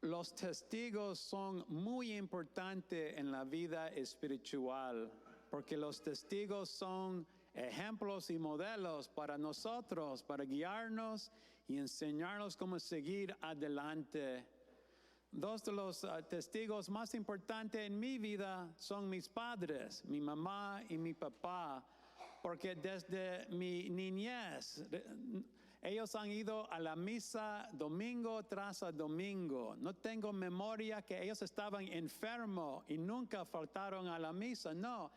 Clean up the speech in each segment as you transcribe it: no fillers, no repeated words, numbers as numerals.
Los testigos son muy importantes en la vida espiritual, porque los testigos son ejemplos y modelos para nosotros, para guiarnos y enseñarnos cómo seguir adelante. Dos de los testigos más importantes en mi vida son mis padres, mi mamá y mi papá, porque desde mi niñez ellos han ido a la misa domingo tras domingo. No tengo memoria que ellos estaban enfermos y nunca faltaron a la misa, no.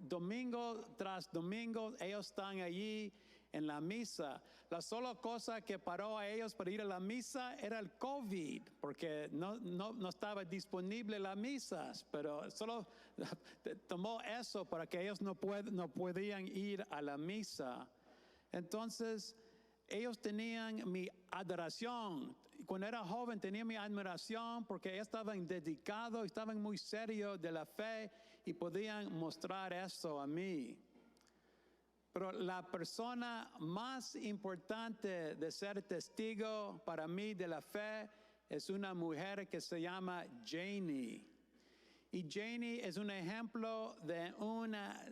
Domingo tras domingo ellos están allí en la misa. La sola cosa que paró a ellos para ir a la misa era el COVID, porque no estaba disponible las misas, pero solo tomó eso para que ellos no podían ir a la misa. Entonces, ellos tenían mi adoración. Cuando era joven tenía mi admiración porque ellos estaban dedicados, estaban muy serios de la fe y podían mostrar eso a mí. Pero la persona más importante de ser testigo para mí de la fe es una mujer que se llama Janie. Y Janie es un ejemplo de una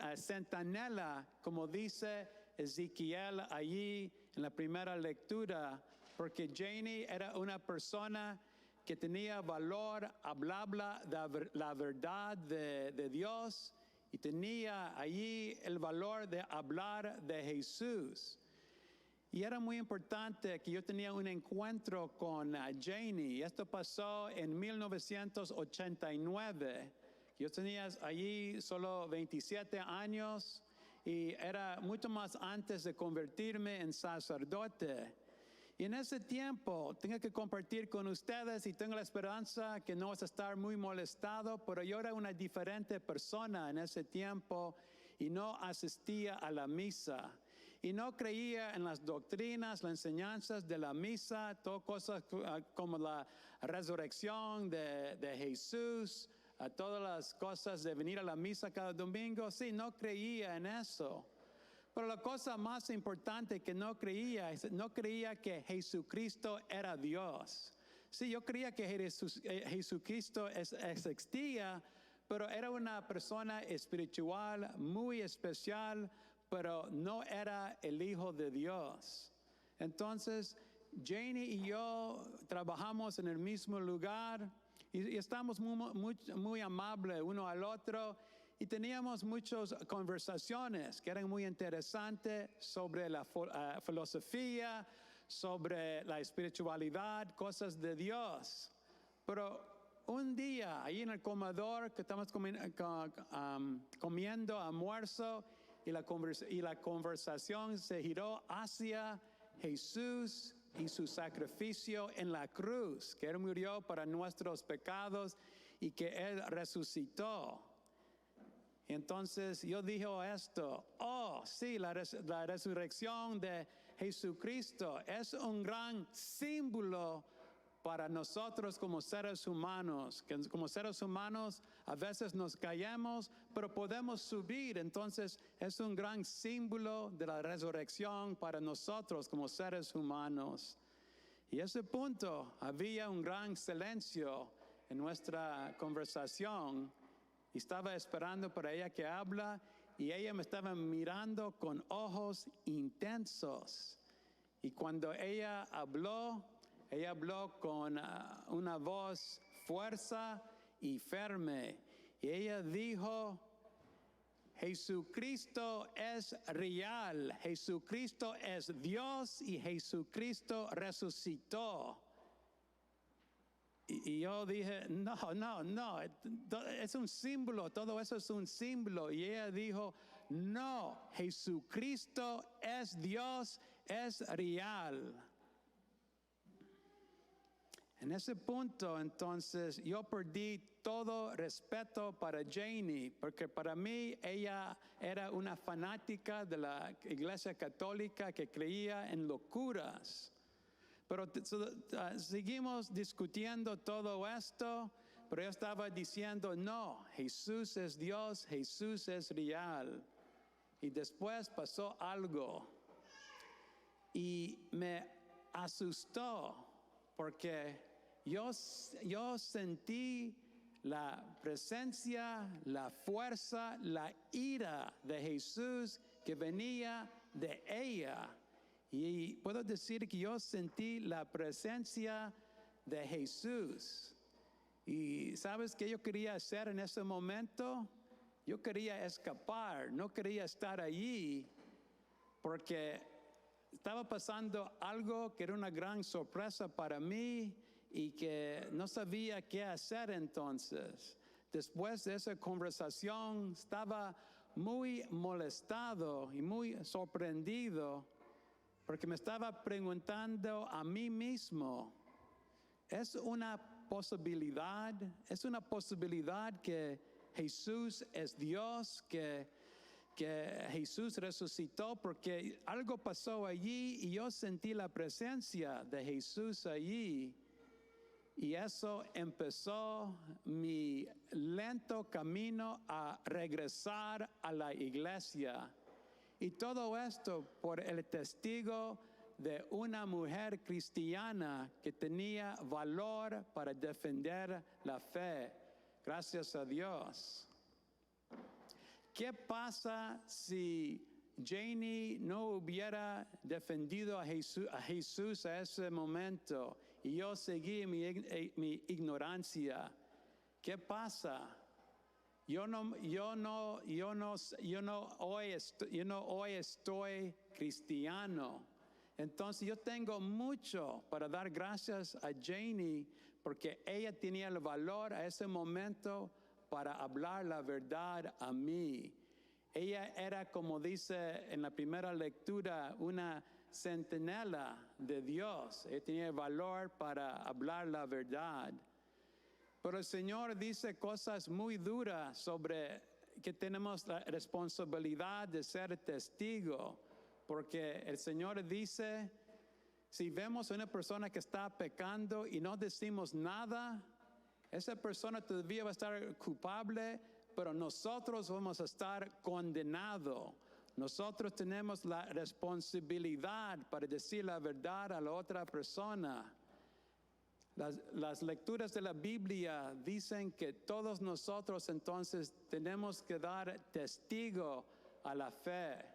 centinela, como dice Ezequiel allí en la primera lectura, porque Janie era una persona que tenía valor, hablaba la verdad de Dios y tenía allí el valor de hablar de Jesús. Y era muy importante que yo tenía un encuentro con Janie. Esto pasó en 1989. Yo tenía allí solo 27 años y era mucho más antes de convertirme en sacerdote. Y en ese tiempo tengo que compartir con ustedes y tengo la esperanza que no vas a estar muy molestado, pero yo era una diferente persona en ese tiempo y no asistía a la misa. Y no creía en las doctrinas, las enseñanzas de la misa, todas cosas como la resurrección de Jesús, todas las cosas de venir a la misa cada domingo. Sí, no creía en eso. Pero la cosa más importante que no creía que Jesucristo era Dios. Sí, yo creía que Jesucristo existía, pero era una persona espiritual muy especial, pero no era el Hijo de Dios. Entonces, Janie y yo trabajamos en el mismo lugar y estamos muy amables uno al otro. Y teníamos muchas conversaciones que eran muy interesantes sobre la filosofía, sobre la espiritualidad, cosas de Dios. Pero un día, ahí en el comedor, que estamos comiendo almuerzo, y la conversación se giró hacia Jesús y su sacrificio en la cruz, que Él murió para nuestros pecados y que Él resucitó. Entonces yo dije esto, sí, la resurrección de Jesucristo es un gran símbolo para nosotros como seres humanos, que como seres humanos a veces nos caemos, pero podemos subir. Entonces es un gran símbolo de la resurrección para nosotros como seres humanos. Y a ese punto había un gran silencio en nuestra conversación. Y estaba esperando para ella que habla y ella me estaba mirando con ojos intensos. Y cuando ella habló con una voz fuerte y firme. Y ella dijo, Jesucristo es real, Jesucristo es Dios y Jesucristo resucitó. Y yo dije, no, es un símbolo, todo eso es un símbolo. Y ella dijo, no, Jesucristo es Dios, es real. En ese punto, entonces, yo perdí todo respeto para Janie, porque para mí ella era una fanática de la Iglesia Católica que creía en locuras. Pero seguimos discutiendo todo esto, pero yo estaba diciendo, no, Jesús es Dios, Jesús es real. Y después pasó algo y me asustó, porque yo sentí la presencia, la fuerza, la ira de Jesús que venía de ella. Y puedo decir que yo sentí la presencia de Jesús. Y ¿sabes qué yo quería hacer en ese momento? Yo quería escapar, no quería estar allí, porque estaba pasando algo que era una gran sorpresa para mí y que no sabía qué hacer entonces. Después de esa conversación estaba muy molestado y muy sorprendido porque me estaba preguntando a mí mismo, ¿es una posibilidad que Jesús es Dios, que Jesús resucitó? Porque algo pasó allí y yo sentí la presencia de Jesús allí. Y eso empezó mi lento camino a regresar a la iglesia. Y todo esto por el testigo de una mujer cristiana que tenía valor para defender la fe. Gracias a Dios. ¿Qué pasa si Janie no hubiera defendido a Jesús a ese momento y yo seguí mi ignorancia? ¿Qué pasa? Yo hoy estoy cristiano. Entonces yo tengo mucho para dar gracias a Janie porque ella tenía el valor a ese momento para hablar la verdad a mí. Ella era, como dice en la primera lectura, una centinela de Dios. Ella tenía el valor para hablar la verdad. Pero el Señor dice cosas muy duras sobre que tenemos la responsabilidad de ser testigo. Porque el Señor dice, si vemos a una persona que está pecando y no decimos nada, esa persona todavía va a estar culpable, pero nosotros vamos a estar condenados. Nosotros tenemos la responsabilidad para decir la verdad a la otra persona. Las lecturas de la Biblia dicen que todos nosotros entonces tenemos que dar testigo a la fe.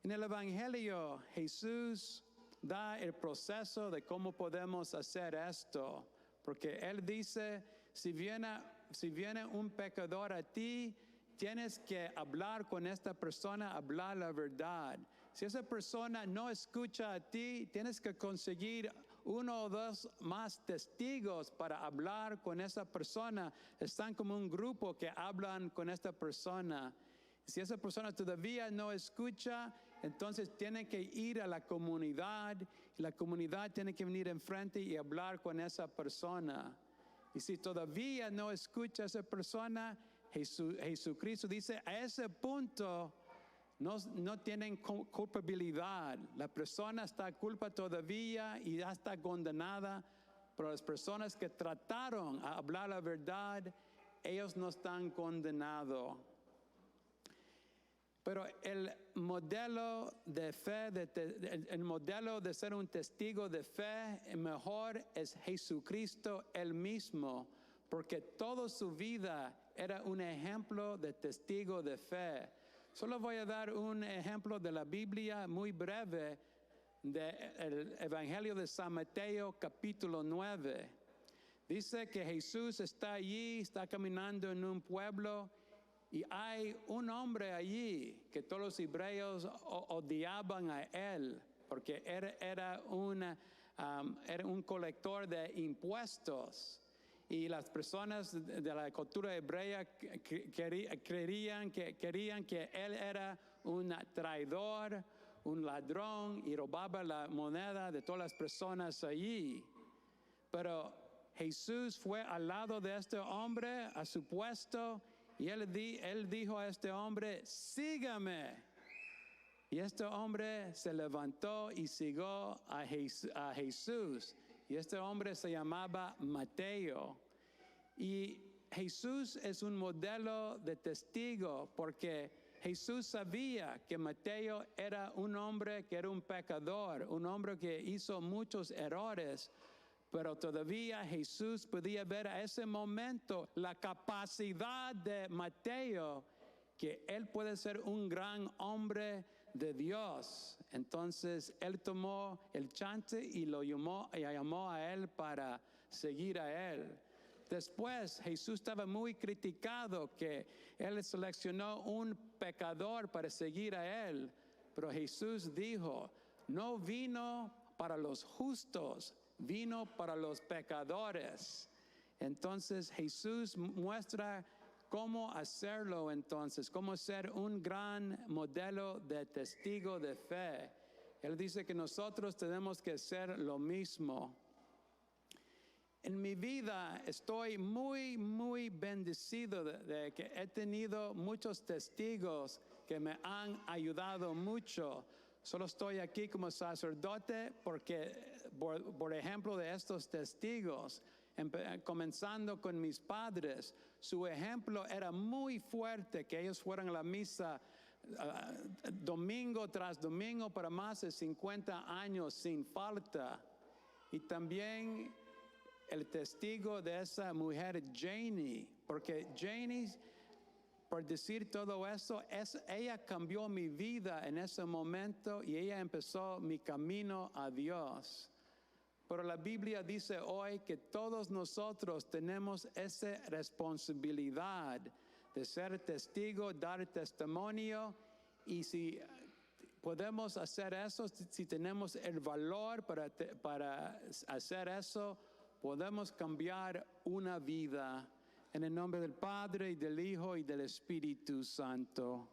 En el Evangelio, Jesús da el proceso de cómo podemos hacer esto. Porque Él dice, si viene un pecador a ti, tienes que hablar con esta persona, hablar la verdad. Si esa persona no escucha a ti, tienes que conseguir uno o dos más testigos para hablar con esa persona. Están como un grupo que hablan con esta persona. Si esa persona todavía no escucha, entonces tiene que ir a la comunidad. Y la comunidad tiene que venir enfrente y hablar con esa persona. Y si todavía no escucha a esa persona, Jesucristo dice, a ese punto no tienen culpabilidad. La persona está culpa todavía y ya está condenada, pero las personas que trataron a hablar la verdad, ellos no están condenados. Pero el modelo de fe, el modelo de ser un testigo de fe mejor es Jesucristo él mismo, porque toda su vida era un ejemplo de testigo de fe. Solo voy a dar un ejemplo de la Biblia muy breve del Evangelio de San Mateo capítulo 9. Dice que Jesús está allí, está caminando en un pueblo y hay un hombre allí que todos los hebreos odiaban a él porque era un colector de impuestos. Y las personas de la cultura hebrea querían que él era un traidor, un ladrón y robaba la moneda de todas las personas allí. Pero Jesús fue al lado de este hombre, a su puesto, y él dijo a este hombre, sígame. Y este hombre se levantó y siguió a Jesús. Y este hombre se llamaba Mateo. Y Jesús es un modelo de testigo porque Jesús sabía que Mateo era un hombre que era un pecador, un hombre que hizo muchos errores, pero todavía Jesús podía ver a ese momento la capacidad de Mateo, que él puede ser un gran hombre de Dios. Entonces él tomó el chance y lo llamó a él para seguir a él. Después Jesús estaba muy criticado que él seleccionó un pecador para seguir a él, pero Jesús dijo, no vino para los justos, vino para los pecadores. Entonces Jesús muestra cómo hacerlo entonces, cómo ser un gran modelo de testigo de fe. Él dice que nosotros tenemos que hacer lo mismo. En mi vida estoy muy bendecido de que he tenido muchos testigos que me han ayudado mucho. Solo estoy aquí como sacerdote porque, por ejemplo, de estos testigos, comenzando con mis padres, su ejemplo era muy fuerte, que ellos fueran a la misa domingo tras domingo para más de 50 años sin falta. Y también el testigo de esa mujer Janie, porque Janie, por decir todo eso, ella cambió mi vida en ese momento y ella empezó mi camino a Dios. Pero la Biblia dice hoy que todos nosotros tenemos esa responsabilidad de ser testigo, dar testimonio, y si podemos hacer eso, si tenemos el valor para hacer eso, podemos cambiar una vida. En el nombre del Padre, y del Hijo, y del Espíritu Santo.